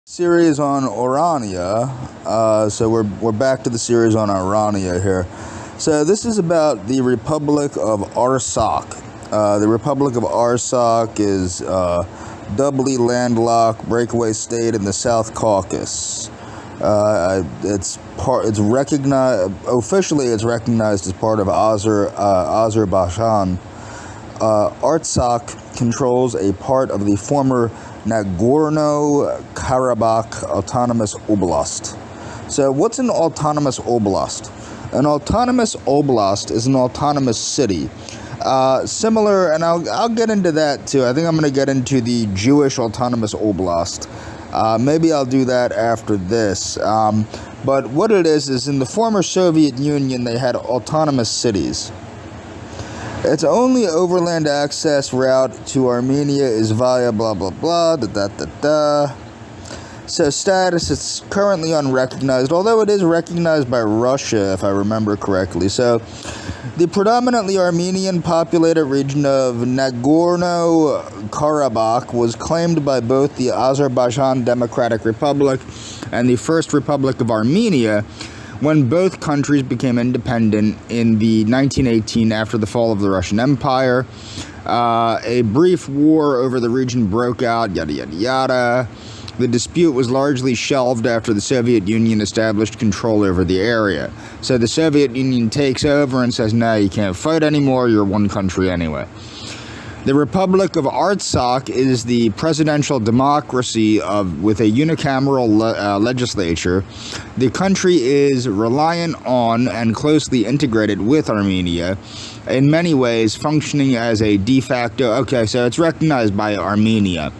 Series on Orania. So we're back to the series on Orania here. So this is about the Republic of Artsakh. The Republic of Artsakh is doubly landlocked breakaway state in the South Caucasus. It's recognized officially. It's recognized as part of Azerbaijan. Artsakh controls a part of the former Nagorno-Karabakh Autonomous Oblast. So what's an autonomous oblast? An autonomous oblast is an autonomous city. Similar, and I'll get into that too. I think I'm going to get into the Jewish autonomous oblast. Maybe I'll do that after this. But what it is in the former Soviet Union, they had autonomous cities. Its only overland access route to Armenia is via blah blah blah da. So status, it's currently unrecognized, although it is recognized by Russia, if I remember correctly. So the predominantly Armenian populated region of Nagorno-Karabakh was claimed by both the Azerbaijan Democratic Republic and the First Republic of Armenia when both countries became independent in the 1918 after the fall of the Russian Empire. A brief war over the region broke out, yada yada yada. The dispute was largely shelved after the Soviet Union established control over the area. So the Soviet Union takes over and says, no, you can't fight anymore, you're one country anyway. The Republic of Artsakh is the presidential democracy with a unicameral legislature. The country is reliant on and closely integrated with Armenia, in many ways functioning as a de facto, okay, so it's recognized by Armenia.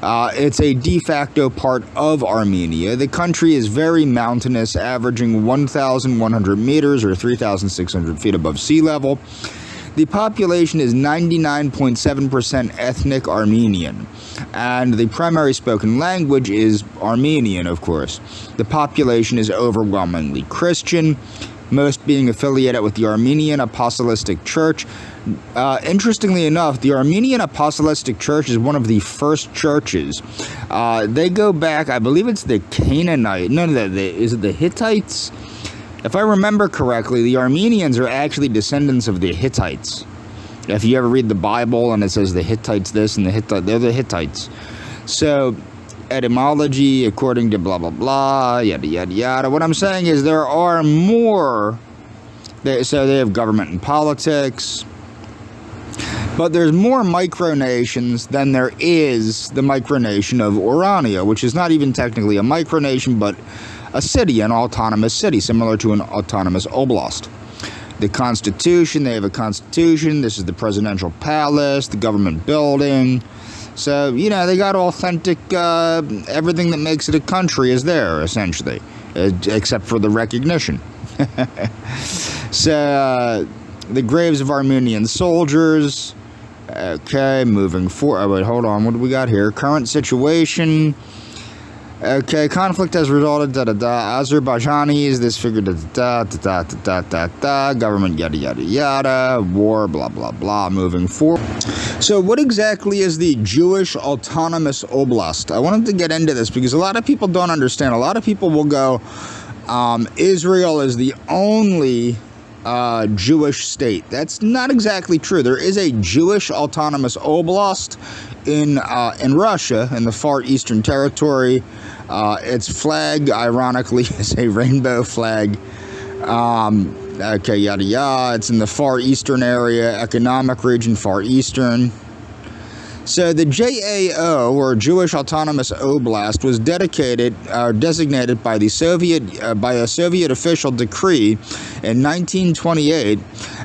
It's a de facto part of Armenia. The country is very mountainous, averaging 1,100 meters or 3,600 feet above sea level. The population is 99.7% ethnic Armenian, and the primary spoken language is Armenian, of course. The population is overwhelmingly Christian, most being affiliated with the Armenian Apostolic Church. Interestingly enough, the Armenian Apostolic Church is one of the first churches. They go back, I believe it's the Canaanite, is it the Hittites? If I remember correctly, the Armenians are actually descendants of the Hittites. If you ever read the Bible and it says the Hittites this and they're the Hittites. So, etymology, according to blah, blah, blah, yada, yada, yada. What I'm saying is there are more. So they have government and politics. But there's more micronations than there is the micronation of Orania, which is not even technically a micronation, but a city, an autonomous city, similar to an autonomous oblast. The Constitution, they have a Constitution. This is the presidential palace, the government building. So, they got authentic, everything that makes it a country is there, essentially, except for the recognition. So, the graves of Armenian soldiers. Okay, moving forward. Oh, wait, hold on. What do we got here? Current situation. Okay, conflict has resulted, Azerbaijanis, this figure, government, yada, yada, yada, war, blah, blah, blah, moving forward. So what exactly is the Jewish Autonomous Oblast? I wanted to get into this because a lot of people don't understand. A lot of people will go, Israel is the only Jewish state. That's not exactly true. There is a Jewish Autonomous Oblast in Russia, in the far eastern territory. Its flag, ironically, is a rainbow flag. Okay, yada yada. It's in the far eastern area, economic region, far eastern. So the JAO, or Jewish Autonomous Oblast, was designated by a Soviet official decree in 1928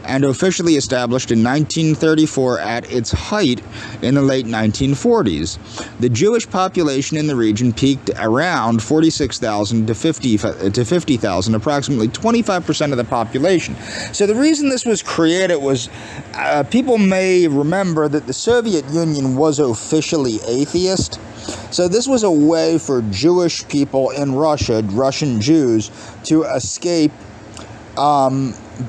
and officially established in 1934 at its height in the late 1940s. The Jewish population in the region peaked around 46,000 to 50,000, approximately 25% of the population. So the reason this was created was people may remember that the Soviet Union was officially atheist. So this was a way for Jewish people in Russia, Russian Jews, to escape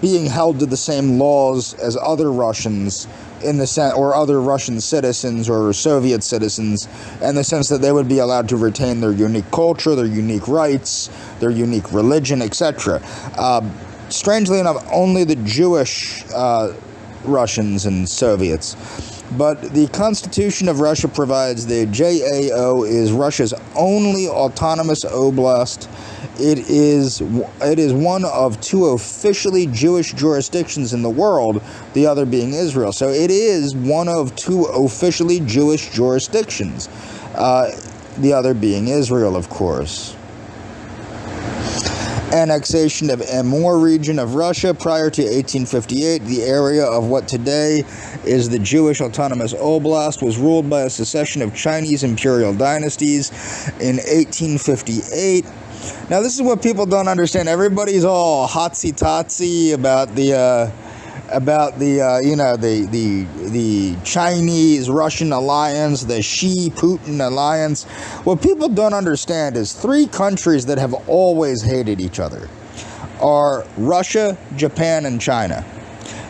being held to the same laws as other Russians in the sense, or other Russian citizens or Soviet citizens, in the sense that they would be allowed to retain their unique culture, their unique rights, their unique religion, etc. Strangely enough, only the Jewish Russians and Soviets. But the Constitution of Russia provides the JAO is Russia's only autonomous oblast. It is one of two officially Jewish jurisdictions in the world, the other being Israel. So it is one of two officially Jewish jurisdictions, the other being Israel, of course. Annexation of Amur region of Russia prior to 1858, the area of what today is the Jewish Autonomous Oblast was ruled by a succession of Chinese imperial dynasties in 1858. Now, this is what people don't understand. Everybody's all hotsy-totsy about the Chinese-Russian alliance, the Xi-Putin alliance. What people don't understand is three countries that have always hated each other are Russia, Japan, and China.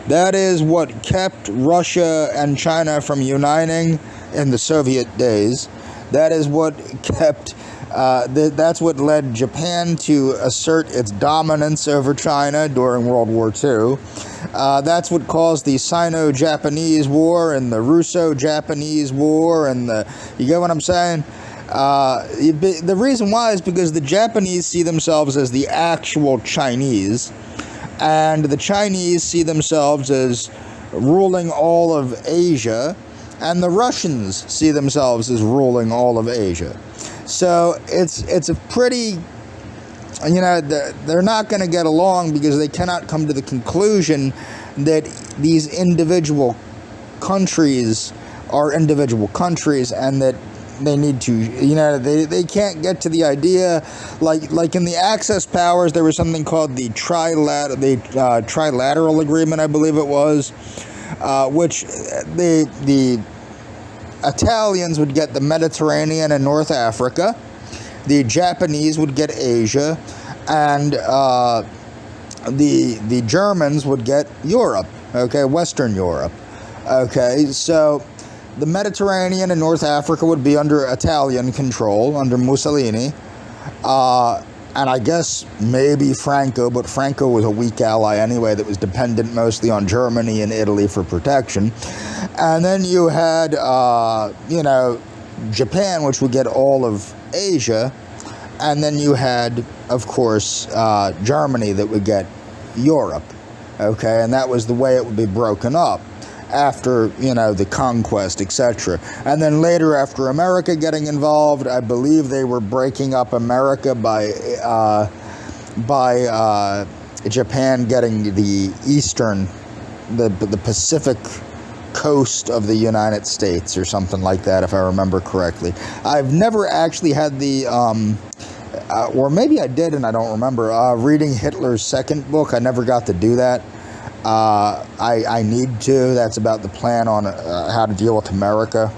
That is what kept Russia and China from uniting in the Soviet days. That is what kept that's what led Japan to assert its dominance over China during World War II. That's what caused the Sino-Japanese War and the Russo-Japanese War, and you get what I'm saying? The reason why is because the Japanese see themselves as the actual Chinese, and the Chinese see themselves as ruling all of Asia, and the Russians see themselves as ruling all of Asia. So it's a pretty, they're not going to get along because they cannot come to the conclusion that these individual countries are individual countries, and that they need to, they can't get to the idea, like in the Axis powers, there was something called the trilateral agreement, I believe it was, which the Italians would get the Mediterranean and North Africa, the Japanese would get Asia, and the Germans would get Europe, okay, Western Europe, okay, so the Mediterranean and North Africa would be under Italian control, under Mussolini, and I guess maybe Franco, but Franco was a weak ally anyway that was dependent mostly on Germany and Italy for protection. And then you had, Japan, which would get all of Asia. And then you had, of course, Germany that would get Europe. Okay, and that was the way it would be broken up after, the conquest, etc. And then later, after America getting involved, I believe they were breaking up America by Japan getting the eastern, the Pacific coast of the United States or something like that, if I remember correctly. I've never actually had the, or maybe I did and I don't remember, reading Hitler's second book. I never got to do that. I need to. That's about the plan on how to deal with America.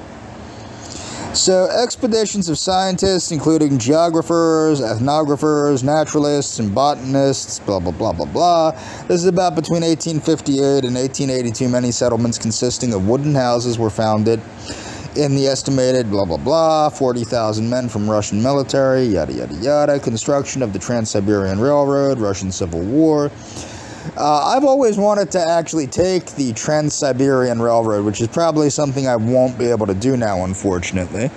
So, expeditions of scientists, including geographers, ethnographers, naturalists, and botanists, blah, blah, blah, blah, blah. This is about between 1858 and 1882. Many settlements consisting of wooden houses were founded in the estimated, blah, blah, blah, 40,000 men from Russian military, yada, yada, yada. Construction of the Trans-Siberian Railroad, Russian Civil War. I've always wanted to actually take the Trans-Siberian Railroad, which is probably something I won't be able to do now, unfortunately.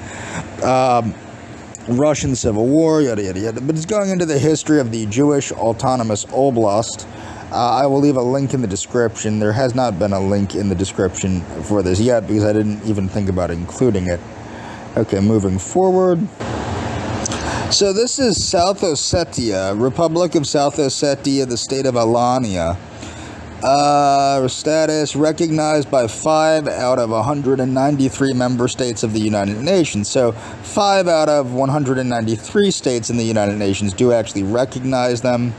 Russian Civil War, yada, yada, yada. But it's going into the history of the Jewish Autonomous Oblast. I will leave a link in the description. There has not been a link in the description for this yet because I didn't even think about including it. Okay, moving forward. So this is South Ossetia, Republic of South Ossetia, the state of Orania. Status recognized by 5 out of 193 member states of the United Nations. So 5 out of 193 states in the United Nations do actually recognize them.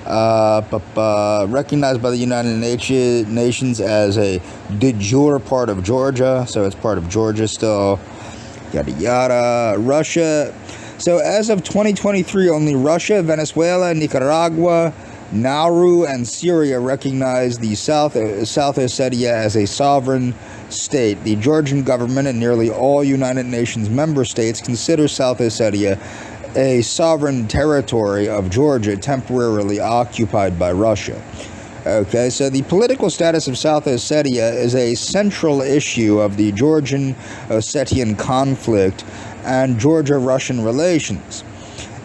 Recognized by the United Nations as a de jure part of Georgia. So it's part of Georgia still. Yada yada. Russia. So as of 2023, only Russia, Venezuela, Nicaragua, Nauru and Syria recognize the South Ossetia as a sovereign state. The Georgian government and nearly all United Nations member states consider South Ossetia a sovereign territory of Georgia temporarily occupied by Russia. Okay, so the political status of South Ossetia is a central issue of the Georgian-Ossetian conflict and Georgia-Russian relations.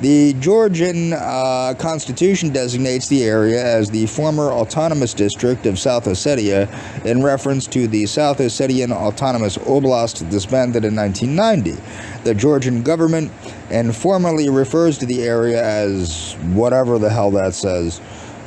The Georgian constitution designates the area as the former autonomous district of South Ossetia in reference to the South Ossetian Autonomous Oblast disbanded in 1990. The Georgian government informally refers to the area as whatever the hell that says.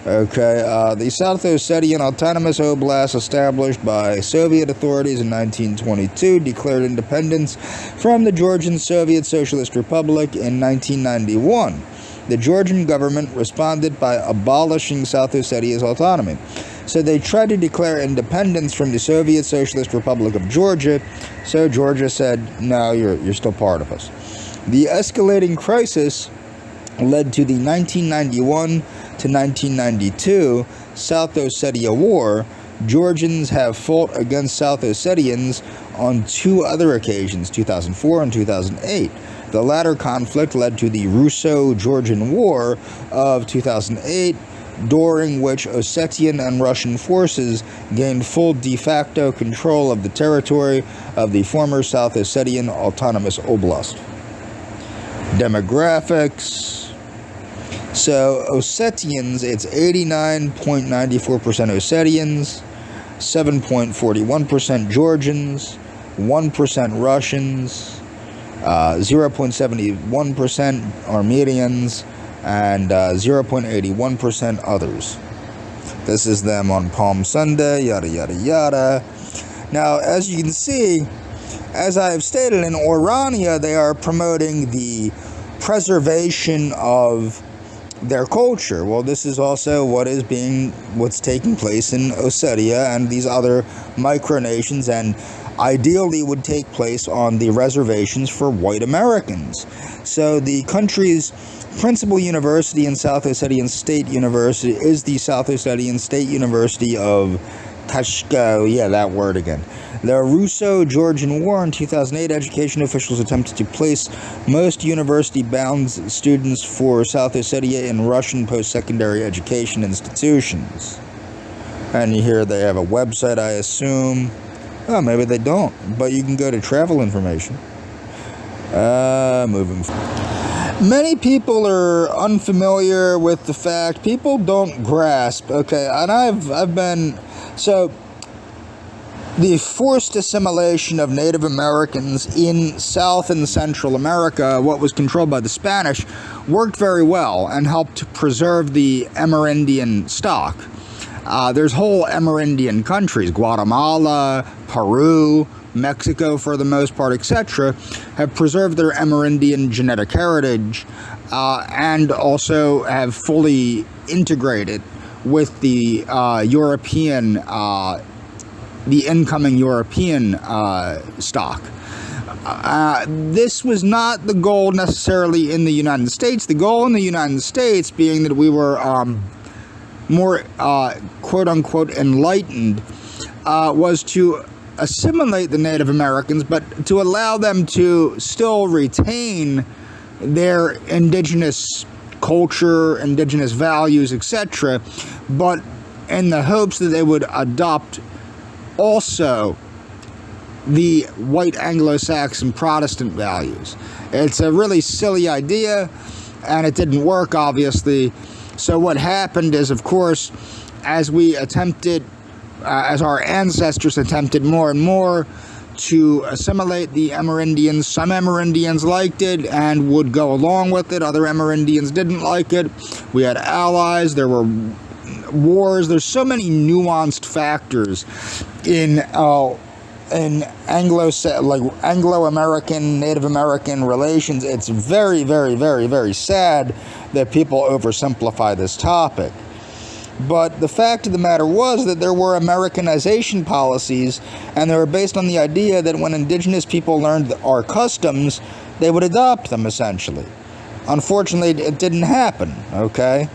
Okay, the South Ossetian Autonomous Oblast, established by Soviet authorities in 1922, declared independence from the Georgian Soviet Socialist Republic in 1991. The Georgian government responded by abolishing South Ossetia's autonomy. So they tried to declare independence from the Soviet Socialist Republic of Georgia, so Georgia said, no, you're still part of us. The escalating crisis led to the 1991 to 1992 South Ossetia War. Georgians have fought against South Ossetians on two other occasions, 2004 and 2008. The latter conflict led to the Russo-Georgian War of 2008, during which Ossetian and Russian forces gained full de facto control of the territory of the former South Ossetian Autonomous Oblast. Demographics. So Ossetians, it's 89.94% Ossetians, 7.41% Georgians, 1% Russians, 0.71% Armenians, and 0.81% others. This is them on Palm Sunday, yada, yada, yada. Now, as you can see, as I have stated, in Orania, they are promoting the preservation of their culture. Well, this is also what's taking place in Ossetia and these other micronations, and ideally would take place on the reservations for white Americans. So the country's principal university in South Ossetian State University is the South Ossetian State University of Tashkent. Yeah, that word again. The Russo-Georgian War in 2008, education officials attempted to place most university-bound students for South Ossetia in Russian post-secondary education institutions. And here they have a website, I assume. Oh, maybe they don't, but you can go to travel information. Moving forward. Many people are unfamiliar with the fact, people don't grasp, okay, and I've been, so the forced assimilation of Native Americans in South and Central America, what was controlled by the Spanish, worked very well and helped preserve the Amerindian stock. There's whole Amerindian countries, Guatemala, Peru, Mexico for the most part, etc., have preserved their Amerindian genetic heritage and also have fully integrated with the the incoming European stock. This was not the goal necessarily in the United States. The goal in the United States, being that we were more quote-unquote enlightened, was to assimilate the Native Americans, but to allow them to still retain their indigenous culture, indigenous values, etc., but in the hopes that they would adopt also the white Anglo-Saxon Protestant values. It's a really silly idea, and it didn't work, obviously. So what happened is, of course, as our ancestors attempted more and more to assimilate the Amerindians, some Amerindians liked it and would go along with it. Other Amerindians didn't like it. We had allies. There were wars. There's so many nuanced factors in Anglo-American, Native American relations. It's very, very, very, very sad that people oversimplify this topic. But the fact of the matter was that there were Americanization policies, and they were based on the idea that when indigenous people learned our customs, they would adopt them, essentially. Unfortunately, it didn't happen, okay?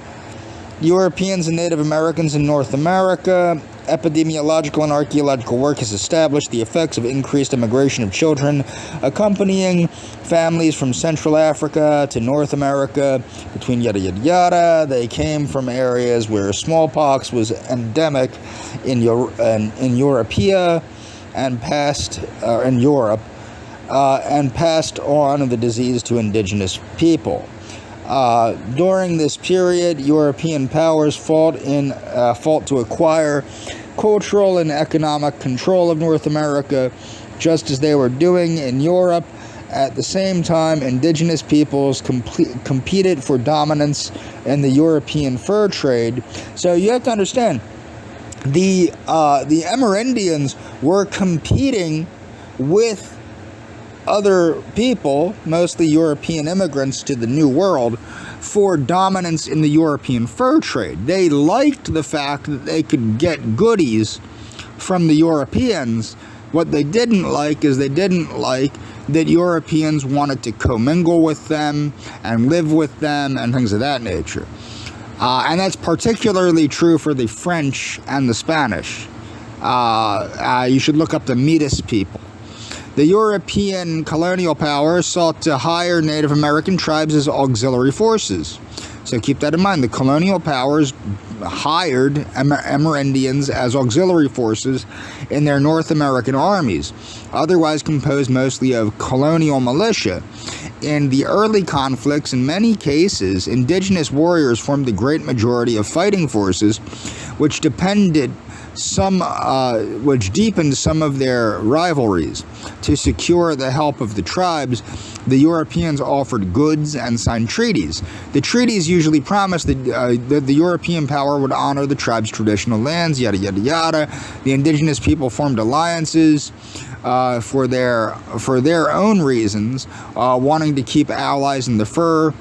Europeans and Native Americans in North America. Epidemiological and archaeological work has established the effects of increased immigration of children accompanying families from Central Africa to North America between yada yada yada. They came from areas where smallpox was endemic in Europea and passed in Europe and passed on the disease to indigenous people. During this period, European powers fought to acquire cultural and economic control of North America, just as they were doing in Europe. At the same time, indigenous peoples competed for dominance in the European fur trade. So you have to understand, the Amerindians were competing with other people, mostly European immigrants to the New World, for dominance in the European fur trade. They liked the fact that they could get goodies from the Europeans. What they didn't like is that Europeans wanted to commingle with them and live with them and things of that nature. And that's particularly true for the French and the Spanish. You should look up the Metis people. The European colonial powers sought to hire Native American tribes as auxiliary forces. So keep that in mind. The colonial powers hired Amerindians as auxiliary forces in their North American armies, otherwise composed mostly of colonial militia. In the early conflicts, in many cases, indigenous warriors formed the great majority of fighting forces, which deepened some of their rivalries. To secure the help of the tribes, the Europeans offered goods and signed treaties. The treaties usually promised that the European power would honor the tribe's traditional lands, yada yada yada. The indigenous people formed alliances for their own reasons, wanting to keep allies in the fur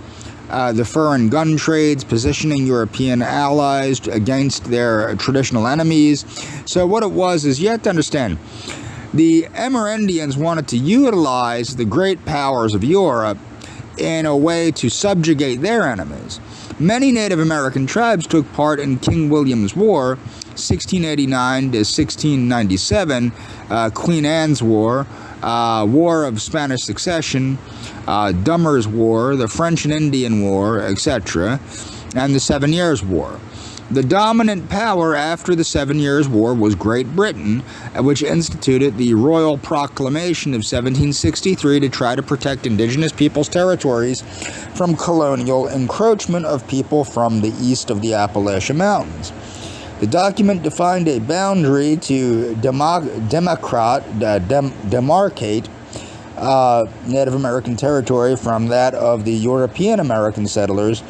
and gun trades, positioning European allies against their traditional enemies. So what it was is, you have to understand, the Amerindians wanted to utilize the great powers of Europe in a way to subjugate their enemies. Many Native American tribes took part in King William's War, 1689 to 1697, Queen Anne's War, War of Spanish Succession, Dummer's War, the French and Indian War, etc., and the 7 Years' War. The dominant power after the 7 Years' War was Great Britain, which instituted the Royal Proclamation of 1763 to try to protect indigenous peoples' territories from colonial encroachment of people from the east of the Appalachian Mountains. The document defined a boundary to demarcate Native American territory from that of the European American settlers.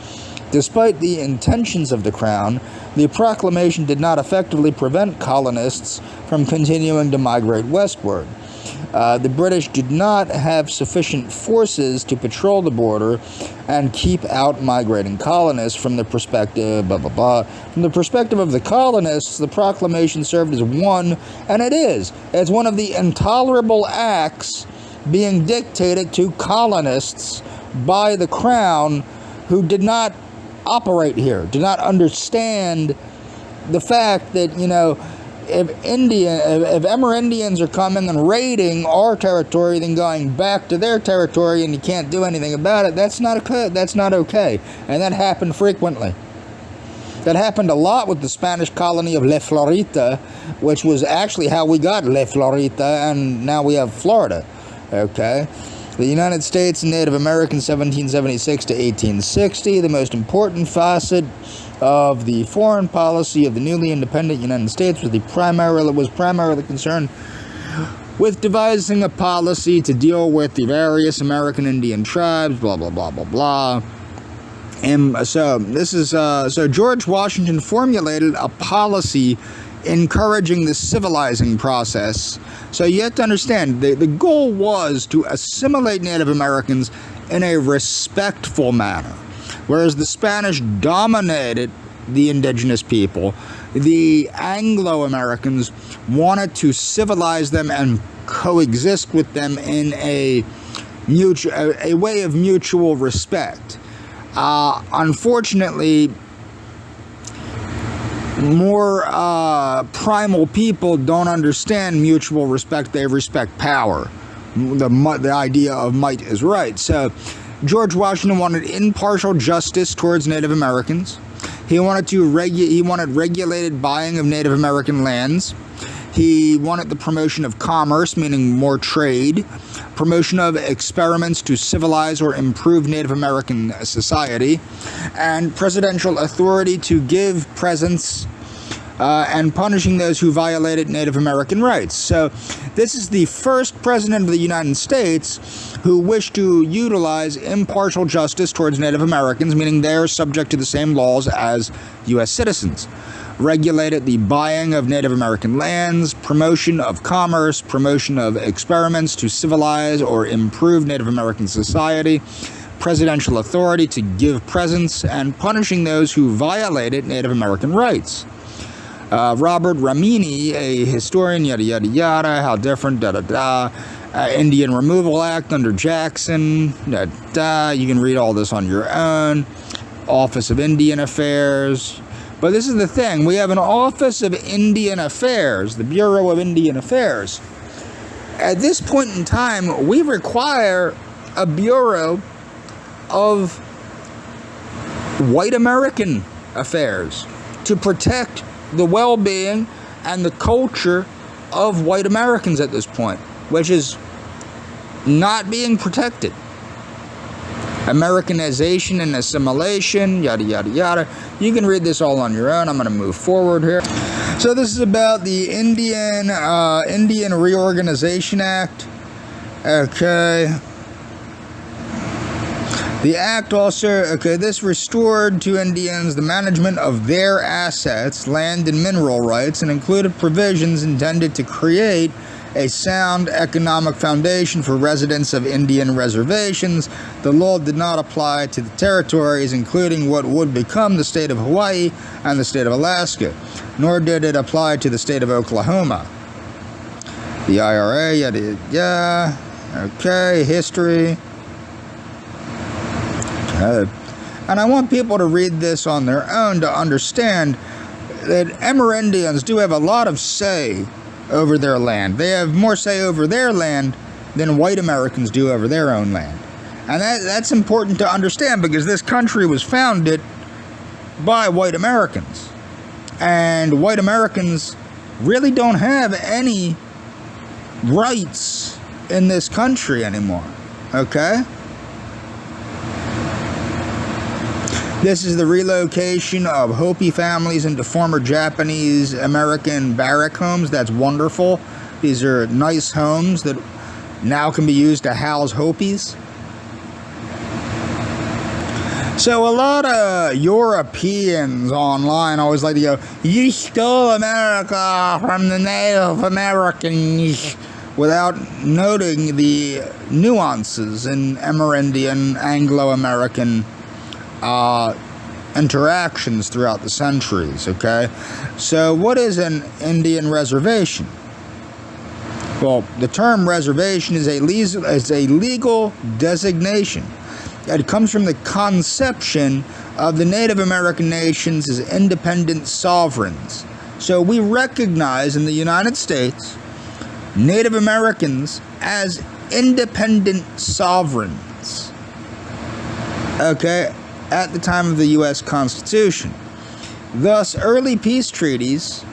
Despite the intentions of the Crown, the proclamation did not effectively prevent colonists from continuing to migrate westward. The British did not have sufficient forces to patrol the border and keep out migrating colonists. From the perspective, From the perspective of the colonists, the proclamation served as one, and it's one of the intolerable acts being dictated to colonists by the Crown, who did not operate here, did not understand the fact that, if Amerindians are coming and raiding our territory, then going back to their territory, and you can't do anything about it, that's not okay. And that happened frequently. That happened a lot with the Spanish colony of La Florida, which was actually how we got La Florida, and now we have Florida. Okay? The United States and Native Americans, 1776 to 1860, the most important facet of the foreign policy of the newly independent United States was primarily concerned with devising a policy to deal with the various American Indian tribes, blah, blah, blah, blah, blah. And so George Washington formulated a policy encouraging the civilizing process. So you have to understand, the goal was to assimilate Native Americans in a respectful manner. Whereas the Spanish dominated the indigenous people, the Anglo-Americans wanted to civilize them and coexist with them in a way of mutual respect. Unfortunately, more primal people don't understand mutual respect. They respect power. The idea of might is right. So George Washington wanted impartial justice towards Native Americans. He wanted regulated buying of Native American lands. He wanted the promotion of commerce, meaning more trade, promotion of experiments to civilize or improve Native American society, and presidential authority to give presents and punishing those who violated Native American rights. So this is the first president of the United States who wished to utilize impartial justice towards Native Americans, meaning they are subject to the same laws as U.S. citizens. Regulated the buying of Native American lands, promotion of commerce, promotion of experiments to civilize or improve Native American society, presidential authority to give presents, and punishing those who violated Native American rights. Robert Ramini, a historian, yada yada yada, how different, da da da. Indian Removal Act under Jackson, da da. You can read all this on your own. Office of Indian Affairs. But this is the thing, we have an Office of Indian Affairs, the Bureau of Indian Affairs. At this point in time, we require a Bureau of White American Affairs to protect the well-being and the culture of white Americans at this point, which is not being protected. Americanization and assimilation, yada, yada, yada. You can read this all on your own. I'm going to move forward here. So this is about the Indian Reorganization Act. Okay. The act also, this restored to Indians the management of their assets, land and mineral rights, and included provisions intended to create a sound economic foundation for residents of Indian reservations. The law did not apply to the territories, including what would become the state of Hawaii and the state of Alaska, nor did it apply to the state of Oklahoma. The IRA, yada, yada. Okay, history. And I want people to read this on their own to understand that Amerindians do have a lot of say over their land. They have more say over their land than white Americans do over their own land. And that's important to understand because this country was founded by white Americans. And white Americans really don't have any rights in this country anymore. Okay? This is the relocation of Hopi families into former Japanese American barrack homes. That's wonderful. These are nice homes that now can be used to house Hopis. So a lot of Europeans online always like to go, "You stole America from the Native Americans," without noting the nuances in Amerindian, Anglo-American interactions throughout the centuries, okay? So what is an Indian reservation? Well, the term reservation is a legal designation. It comes from the conception of the Native American nations as independent sovereigns. So we recognize in the United States Native Americans as independent sovereigns, okay, at the time of the U.S. Constitution. Thus, early peace treaties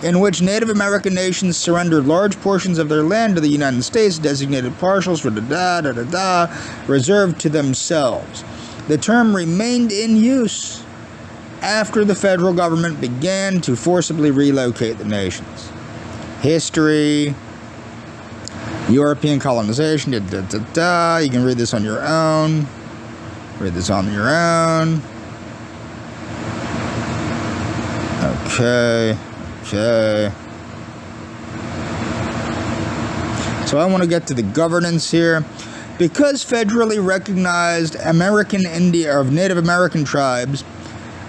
in which Native American nations surrendered large portions of their land to the United States, designated parcels for reserved to themselves. The term remained in use after the federal government began to forcibly relocate the nations. History, European colonization, You can read this on your own. Read this on your own. Okay. So I want to get to the governance here. Because federally recognized American Indian or Native American tribes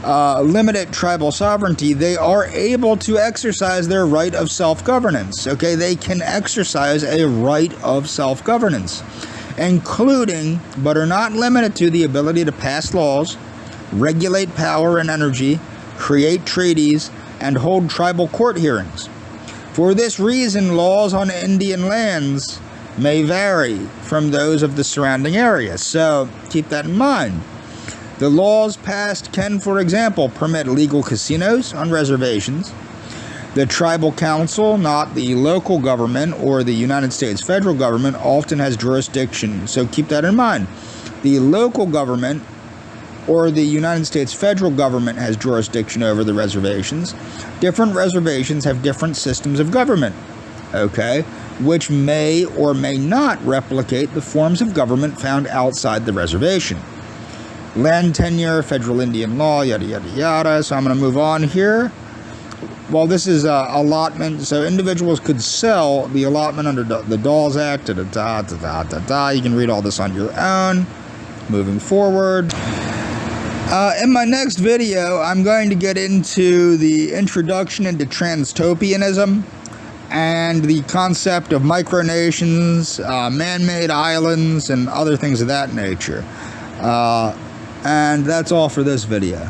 limited tribal sovereignty, they are able to exercise their right of self-governance. Okay, they can exercise a right of self-governance, including, but are not limited to, the ability to pass laws, regulate power and energy, create treaties, and hold tribal court hearings. For this reason, laws on Indian lands may vary from those of the surrounding area. So keep that in mind. The laws passed can, for example, permit legal casinos on reservations. The tribal council, not the local government or the United States federal government, often has jurisdiction. So keep that in mind. The local government or the United States federal government has jurisdiction over the reservations. Different reservations have different systems of government, okay, which may or may not replicate the forms of government found outside the reservation. Land tenure, federal Indian law, yada, yada, yada. So I'm going to move on here. Well, this is allotment, so individuals could sell the allotment under the Dawes Act, You can read all this on your own. Moving forward. In my next video, I'm going to get into the introduction into transtopianism and the concept of micronations, man-made islands, and other things of that nature. And that's all for this video.